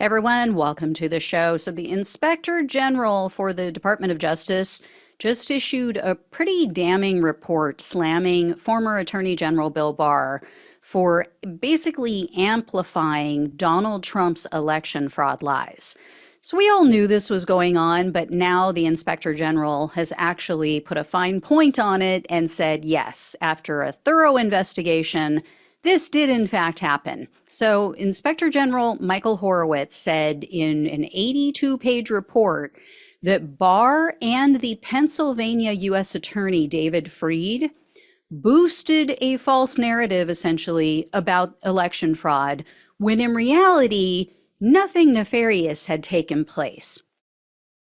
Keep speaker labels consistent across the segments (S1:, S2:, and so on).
S1: Everyone, welcome to the show. So, the Inspector General for the Department of Justice just issued a pretty damning report slamming former Attorney General Bill Barr for basically amplifying Donald Trump's election fraud lies. So, we all knew this was going on, but now the Inspector General has actually put a fine point on it and said, yes, after a thorough investigation, this did in fact happen. So Inspector General Michael Horowitz said in an 82-page report that Barr and the Pennsylvania U.S. Attorney David Freed boosted a false narrative essentially about election fraud when in reality, nothing nefarious had taken place.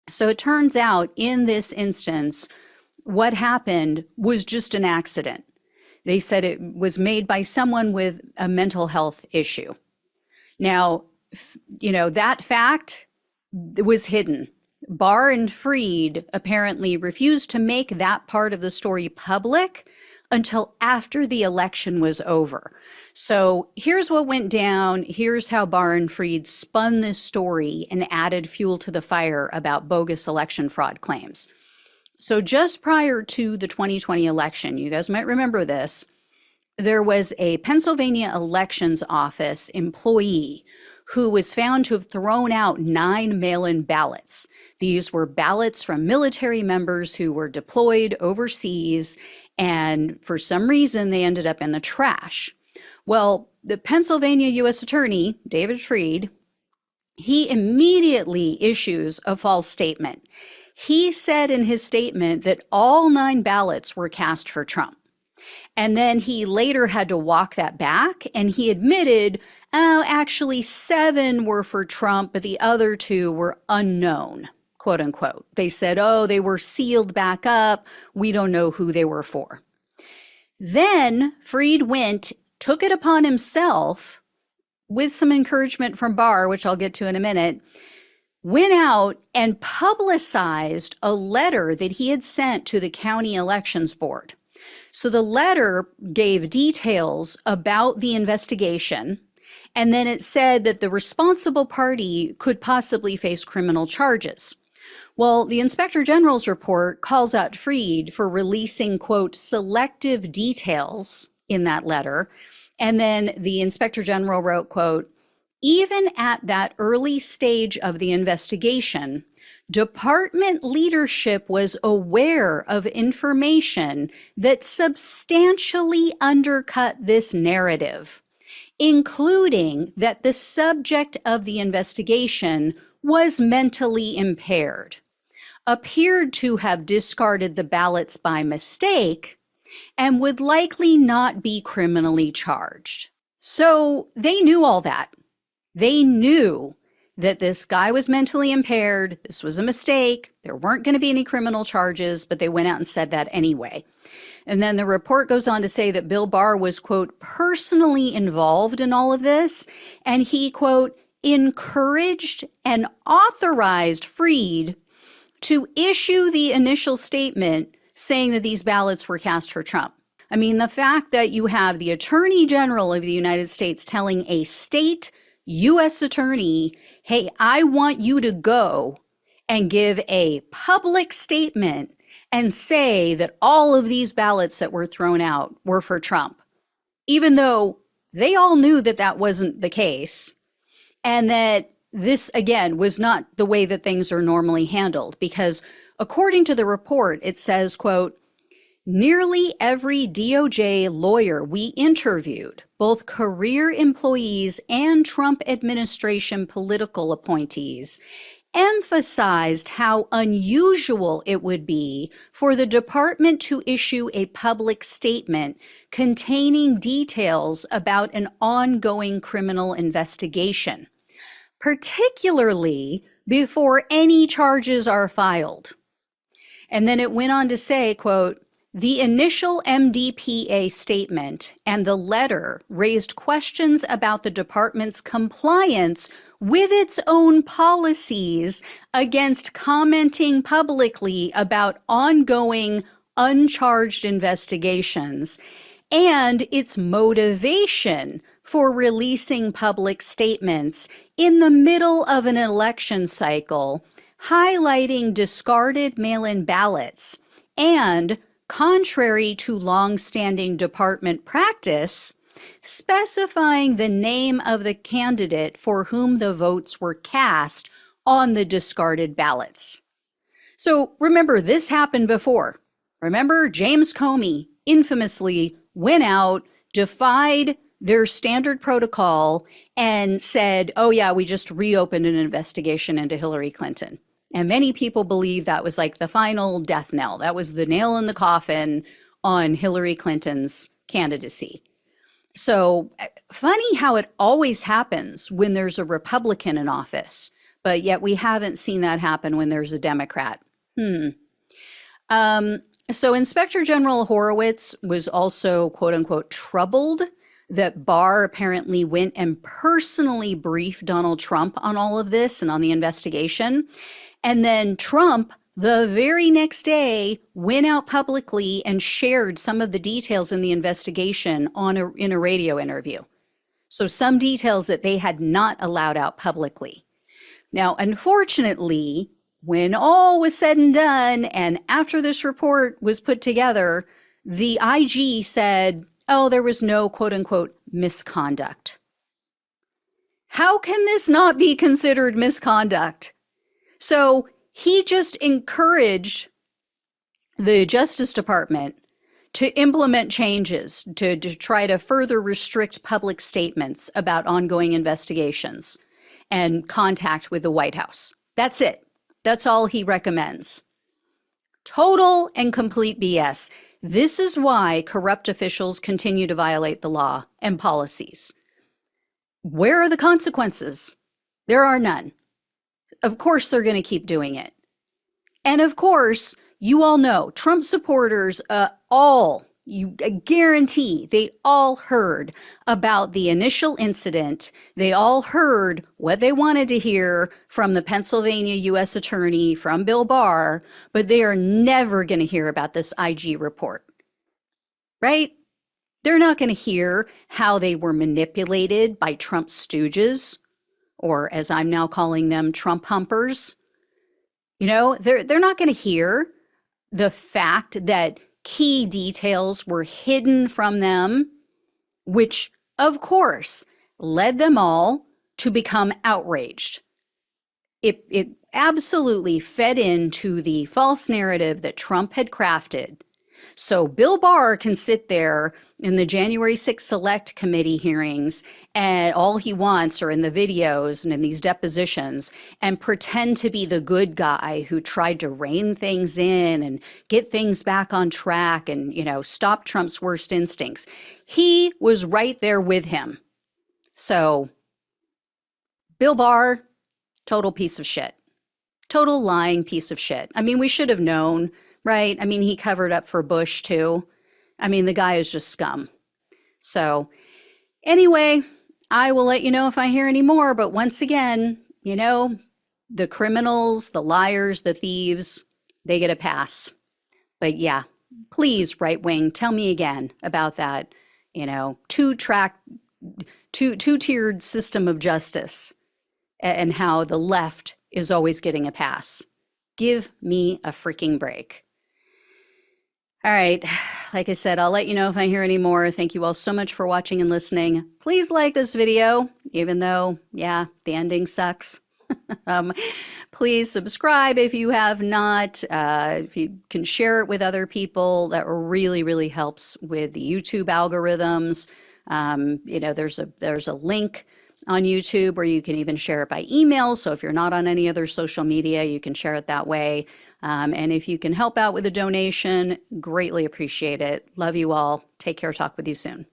S1: So it turns out in this instance, what happened was just an accident. They said it was made by someone with a mental health issue. Now, that fact was hidden. Barr and Freed apparently refused to make that part of the story public until after the election was over. So here's what went down. Here's how Barr and Freed spun this story and added fuel to the fire about bogus election fraud claims. So just prior to the 2020 election, you guys might remember this, there was a Pennsylvania Elections Office employee who was found to have thrown out 9 mail-in ballots. These were ballots from military members who were deployed overseas, and for some reason, they ended up in the trash. Well, the Pennsylvania U.S. Attorney, David Freed, he immediately issues a false statement. He said in his statement that all 9 ballots were cast for Trump. And then he later had to walk that back, and he admitted, oh, actually 7 were for Trump, but the other 2 were unknown, quote unquote. They said, oh, they were sealed back up. We don't know who they were for. Then Freed took it upon himself, with some encouragement from Barr, which I'll get to in a minute, went out and publicized a letter that he had sent to the county elections board. So the letter gave details about the investigation, and then it said that the responsible party could possibly face criminal charges. Well, the Inspector General's report calls out Freed for releasing, quote, selective details in that letter. And then the Inspector General wrote, quote, even at that early stage of the investigation, department leadership was aware of information that substantially undercut this narrative, including that the subject of the investigation was mentally impaired, appeared to have discarded the ballots by mistake, and would likely not be criminally charged. So they knew all that. They knew that this guy was mentally impaired. This was a mistake. There weren't going to be any criminal charges, but they went out and said that anyway. And then the report goes on to say that Bill Barr was, quote, personally involved in all of this. And he, quote, encouraged and authorized Freed to issue the initial statement saying that these ballots were cast for Trump. I mean, the fact that you have the Attorney General of the United States telling a state U.S. attorney, hey, I want you to go and give a public statement and say that all of these ballots that were thrown out were for Trump, even though they all knew that that wasn't the case, and that this, again, was not the way that things are normally handled, because according to the report, it says, quote, nearly every DOJ lawyer we interviewed, both career employees and Trump administration political appointees, emphasized how unusual it would be for the department to issue a public statement containing details about an ongoing criminal investigation, particularly before any charges are filed. And then it went on to say, quote, the initial MDPA statement and the letter raised questions about the department's compliance with its own policies against commenting publicly about ongoing uncharged investigations and its motivation for releasing public statements in the middle of an election cycle, highlighting discarded mail-in ballots and, contrary to long-standing department practice, specifying the name of the candidate for whom the votes were cast on the discarded ballots. So remember, this happened before. Remember, James Comey infamously went out, defied their standard protocol, and said, oh yeah, we just reopened an investigation into Hillary Clinton. And many people believe that was like the final death knell. That was the nail in the coffin on Hillary Clinton's candidacy. So funny how it always happens when there's a Republican in office, but yet we haven't seen that happen when there's a Democrat. So Inspector General Horowitz was also, quote unquote, troubled that Barr apparently went and personally briefed Donald Trump on all of this and on the investigation. And then Trump, the very next day, went out publicly and shared some of the details in the investigation in a radio interview. So some details that they had not allowed out publicly. Now, unfortunately, when all was said and done, and after this report was put together, the IG said, oh, there was no quote unquote misconduct. How can this not be considered misconduct? So he just encouraged the Justice Department to implement changes to try to further restrict public statements about ongoing investigations and contact with the White House. That's it. That's all he recommends. Total and complete BS. This is why corrupt officials continue to violate the law and policies. Where are the consequences? There are none. Of course, they're going to keep doing it. And of course, you all know, Trump supporters, I guarantee they all heard about the initial incident. They all heard what they wanted to hear from the Pennsylvania U.S. Attorney, from Bill Barr, but they are never going to hear about this IG report, right? They're not going to hear how they were manipulated by Trump's stooges, or as I'm now calling them, Trump humpers. You know, they're not going to hear the fact that key details were hidden from them, which, of course, led them all to become outraged. It absolutely fed into the false narrative that Trump had crafted. So Bill Barr can sit there in the January 6th Select Committee hearings, and all he wants are in the videos and in these depositions, and pretend to be the good guy who tried to rein things in and get things back on track and, you know, stop Trump's worst instincts. He was right there with him. So Bill Barr, total piece of shit. Total lying piece of shit. I mean, we should have known, right? I mean, he covered up for Bush too. I mean, the guy is just scum. So anyway, I will let you know if I hear any more. But once again, you know, the criminals, the liars, the thieves, they get a pass. But yeah, please, right wing, tell me again about that, you know, two-tiered system of justice and how the left is always getting a pass. Give me a freaking break. All right, like I said, I'll let you know if I hear any more. Thank you all so much for watching and listening. Please like this video, even though, yeah, the ending sucks. Please subscribe if you have not. If you can share it with other people, that really, really helps with the YouTube algorithms. You know, there's a link on YouTube where you can even share it by email. So if you're not on any other social media, you can share it that way. And if you can help out with a donation, greatly appreciate it. Love you all. Take care. Talk with you soon.